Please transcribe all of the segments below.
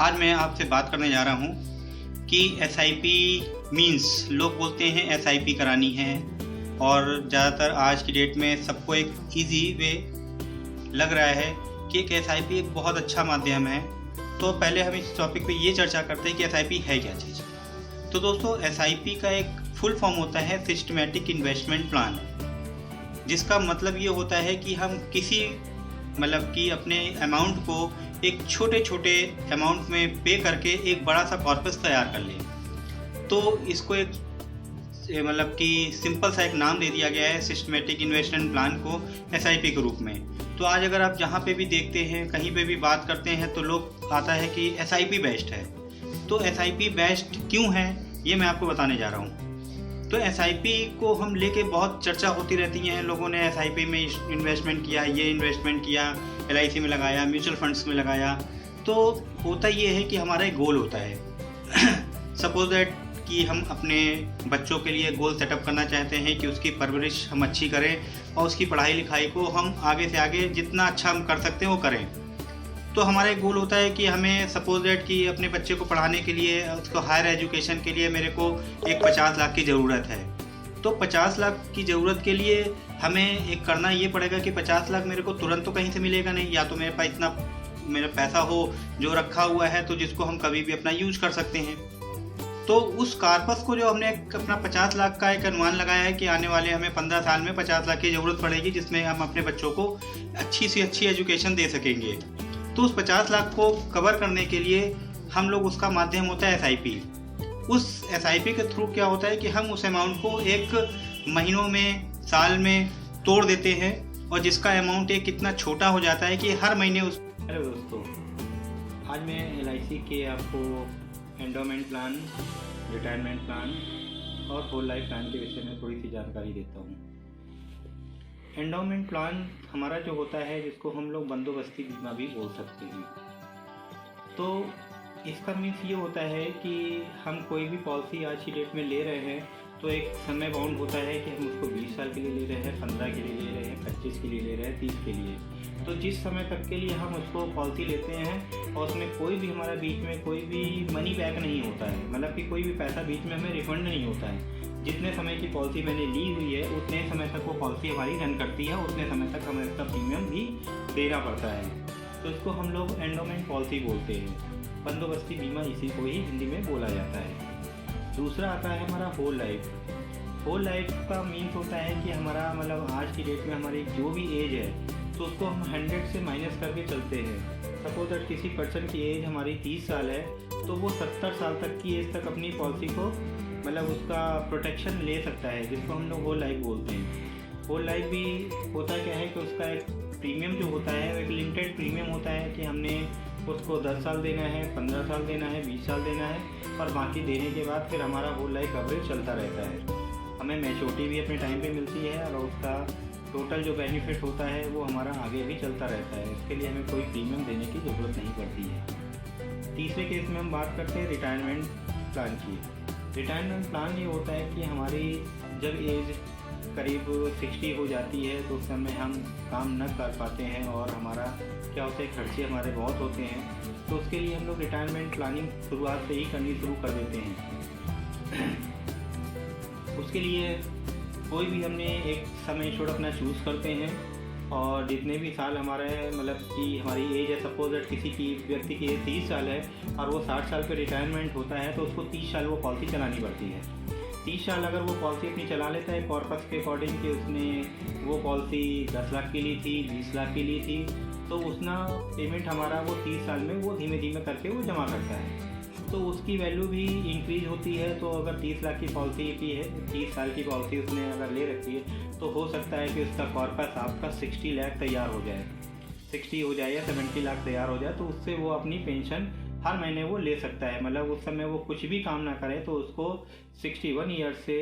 आज मैं आपसे बात करने जा रहा हूँ कि एसआईपी मीन्स लोग बोलते हैं एसआईपी करानी है और ज़्यादातर आज की डेट में सबको एक इजी वे लग रहा है कि एक एसआईपी एक बहुत अच्छा माध्यम है। तो पहले हम इस टॉपिक पे ये चर्चा करते हैं कि एसआईपी है क्या चीज़। तो दोस्तों, एसआईपी का एक फुल फॉर्म होता है सिस्टमैटिक इन्वेस्टमेंट प्लान, जिसका मतलब ये होता है कि हम किसी कि अपने अमाउंट को एक छोटे छोटे अमाउंट में पे करके एक बड़ा सा कॉर्पस तैयार कर लें। तो इसको एक कि सिंपल सा एक नाम दे दिया गया है सिस्टमैटिक इन्वेस्टमेंट प्लान को एसआईपी के रूप में। तो आज अगर आप जहाँ पे भी देखते हैं, कहीं पे भी बात करते हैं, तो लोग आता है कि एसआईपी बेस्ट है। तो एसआईपी बेस्ट क्यों है, ये मैं आपको बताने जा रहा हूँ। तो एसआईपी को हम लेके बहुत चर्चा होती रहती है, लोगों ने एसआईपी में इन्वेस्टमेंट किया, ये इन्वेस्टमेंट किया, एलआईसी में लगाया, म्यूचुअल फंड्स में लगाया। तो होता ये है कि हमारा एक गोल होता है सपोज दैट कि हम अपने बच्चों के लिए गोल सेटअप करना चाहते हैं कि उसकी परवरिश हम अच्छी करें और उसकी पढ़ाई लिखाई को हम आगे से आगे जितना अच्छा हम कर सकते हैं वो करें। तो हमारा एक गोल होता है कि हमें सपोज दैट कि अपने बच्चे को पढ़ाने के लिए, उसको हायर एजुकेशन के लिए मेरे को एक 50 लाख की ज़रूरत है। तो 50 लाख की ज़रूरत के लिए हमें एक करना ये पड़ेगा कि 50 लाख मेरे को तुरंत तो कहीं से मिलेगा नहीं, या तो मेरे पास इतना मेरा पैसा हो जो रखा हुआ है तो जिसको हम कभी भी अपना यूज कर सकते हैं। तो उस कार्पस को जो हमने अपना 50 लाख का एक अनुमान लगाया है कि आने वाले हमें 15 साल में 50 लाख की ज़रूरत पड़ेगी, जिसमें हम अपने बच्चों को अच्छी से अच्छी एजुकेशन दे सकेंगे। तो उस 50 लाख को कवर करने के लिए हम लोग, उसका माध्यम होता है एसआईपी। उस एसआईपी के थ्रू क्या होता है कि हम उस अमाउंट को एक महीनों में, साल में तोड़ देते हैं, और जिसका अमाउंट एक कितना छोटा हो जाता है कि हर महीने उस। हेलो दोस्तों, आज मैं एलआईसी के आपको एंडोमेंट प्लान, रिटायरमेंट प्लान और होल लाइफ प्लान के विषय में थोड़ी सी जानकारी देता हूँ। एंडोमेंट प्लान हमारा जो होता है, जिसको हम लोग बंदोबस्ती बीमा भी बोल सकते हैं। तो इसका मीन्स ये होता है कि हम कोई भी पॉलिसी आज की डेट में ले रहे हैं तो एक समय बाउंड होता है कि हम उसको 20 साल के लिए ले रहे हैं, 15 के लिए ले रहे हैं, 25 के लिए ले रहे हैं, 30 के लिए। तो जिस समय तक के लिए हम उसको पॉलिसी लेते हैं और उसमें कोई भी हमारा बीच में कोई भी मनी बैक नहीं होता है, कि कोई भी पैसा बीच में हमें रिफंड नहीं होता है। जितने समय की पॉलिसी मैंने ली हुई है उतने समय तक वो पॉलिसी हमारी रन करती है, उतने समय तक हमें इसका प्रीमियम भी देना पड़ता है। तो इसको हम लोग एंडोमेंट पॉलिसी बोलते हैं, बंदोबस्ती बीमा इसी को ही हिंदी में बोला जाता है। दूसरा आता है हमारा होल लाइफ। होल लाइफ का मीन्स होता है कि हमारा आज की डेट में हमारी जो भी एज है तो उसको हम 100 से माइनस करके चलते हैं। सपोज दैट किसी पर्सन की एज हमारी 30 साल है तो वो 70 साल तक की एज तक अपनी पॉलिसी को उसका प्रोटेक्शन ले सकता है, जिसको हम लोग होल लाइफ बोलते हैं। होल लाइफ भी होता क्या है कि उसका एक प्रीमियम जो होता है वो एक लिमिटेड प्रीमियम होता है कि हमने उसको 10 साल देना है, 15 साल देना है, 20 साल देना है, और बाकी देने के बाद फिर हमारा होल लाइफ कवरेज चलता रहता है। हमें मैच्योरिटी भी अपने टाइम पे मिलती है और उसका टोटल जो बेनिफिट होता है वो हमारा आगे भी चलता रहता है। इसके लिए हमें कोई प्रीमियम देने की ज़रूरत नहीं पड़ती है। तीसरे केस में हम बात करते हैं रिटायरमेंट प्लान की। रिटायरमेंट प्लान ये होता है कि हमारी जब एज करीब 60 हो जाती है तो उस समय हम काम न कर पाते हैं और हमारा क्या होता है, खर्चे हमारे बहुत होते हैं। तो उसके लिए हम लोग रिटायरमेंट प्लानिंग शुरुआत से ही करनी शुरू कर देते हैं। उसके लिए कोई भी हमने एक समय छोड़ अपना चूज़ करते हैं, और जितने भी साल हमारे कि हमारी एज है, सपोज दैट किसी की व्यक्ति की एज 30 साल है और वो 60 साल पे रिटायरमेंट होता है तो उसको 30 साल वो पॉलिसी चलानी पड़ती है। 30 साल अगर वो पॉलिसी अपनी चला लेता है कॉर्पस के अकॉर्डिंग कि उसने वो पॉलिसी 10 लाख की ली थी, 20 लाख की ली थी, तो उसना पेमेंट हमारा वो 30 साल में वो धीमे धीमे करके वो जमा करता है। तो उसकी वैल्यू भी इंक्रीज़ होती है। तो अगर 30 लाख की पॉलिसी की है, 30 साल की पॉलिसी उसने अगर ले रखी है, तो हो सकता है कि उसका कॉर्पस आपका 60 लाख तैयार हो जाए, 60 हो जाए या 70 लाख तैयार हो जाए। तो उससे वो अपनी पेंशन हर महीने वो ले सकता है। उस समय वो कुछ भी काम ना करे तो उसको 61 ईयर्स से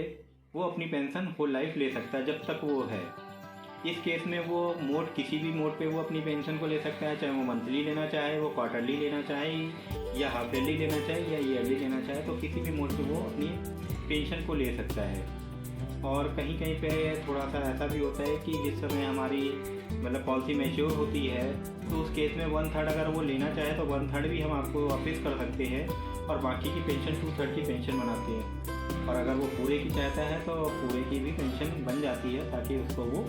वो अपनी पेंशन होल लाइफ ले सकता है, जब तक वो है। इस केस में वो मोड, किसी भी मोड पे वो अपनी पेंशन को ले सकता है, चाहे वो मंथली लेना चाहे, वो क्वार्टरली लेना चाहे, या हाफ ईयरली लेना चाहे, या ईयरली लेना चाहे। तो किसी भी मोड पे वो अपनी पेंशन को ले सकता है। और कहीं कहीं पे थोड़ा सा ऐसा भी होता है कि जिस समय हमारी मतलब पॉलिसी मैच्योर होती है तो उस केस में 1/3 अगर वो लेना चाहे तो 1/3 भी हम आपको वापस कर सकते हैं और बाकी की पेंशन 2/3 की पेंशन बनाते हैं। और अगर वो पूरे की चाहता है तो पूरे की भी पेंशन बन जाती है, ताकि उसको वो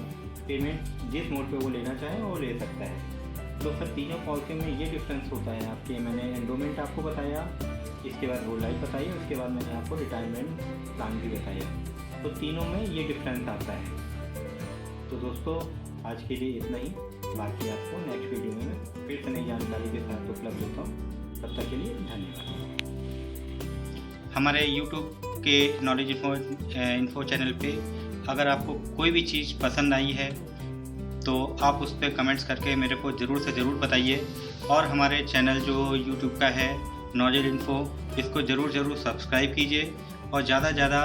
पेमेंट जिस मोड पे वो लेना चाहे वो ले सकता है। तो सर तीनों पॉलिसी में ये डिफरेंस होता है आपके। मैंने एंडोमेंट आपको बताया, इसके बाद होल लाइफ बताई, उसके बाद मैंने आपको रिटायरमेंट प्लान भी बताया। तो तीनों में ये डिफरेंस आता है। तो दोस्तों आज के लिए इतना ही, बाकी आपको नेक्स्ट वीडियो में फिर से नई जानकारी के साथ उपलब्ध होता हूँ। तब तक के लिए धन्यवाद। हमारे YouTube के नॉलेज इन्फो चैनल पे अगर आपको कोई भी चीज़ पसंद आई है तो आप उस पर कमेंट्स करके मेरे को ज़रूर से ज़रूर बताइए। और हमारे चैनल जो YouTube का है नॉलेज इन्फो, इसको ज़रूर सब्सक्राइब कीजिए और ज़्यादा से ज़्यादा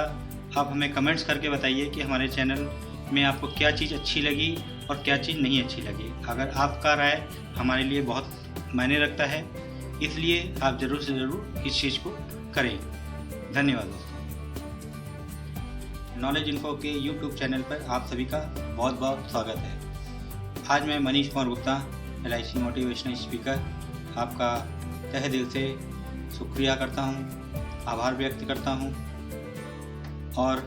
आप हमें कमेंट्स करके बताइए कि हमारे चैनल में आपको क्या चीज़ अच्छी लगी और क्या चीज़ नहीं अच्छी लगी। अगर आपका राय हमारे लिए बहुत मायने रखता है, इसलिए आप ज़रूर से ज़रूर इस चीज़ को करें। धन्यवाद दोस्तों। नॉलेज इन्फो के YouTube चैनल पर आप सभी का बहुत बहुत स्वागत है। आज मैं Manish Kumar Gupta, LIC motivational speaker, आपका तहे दिल से शुक्रिया करता हूँ, आभार व्यक्त करता हूँ। और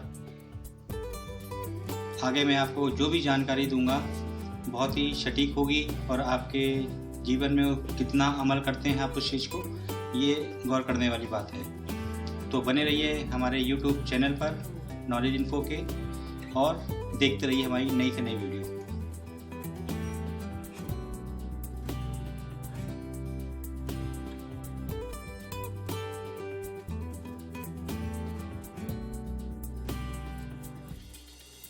आगे मैं आपको जो भी जानकारी दूंगा बहुत ही सटीक होगी और आपके जीवन में कितना अमल करते हैं आप उस चीज़ को, ये गौर करने वाली बात है। तो बने रहिए हमारे YouTube चैनल पर नॉलेज इन्फो के और देखते रहिए हमारी नई से नई वीडियो।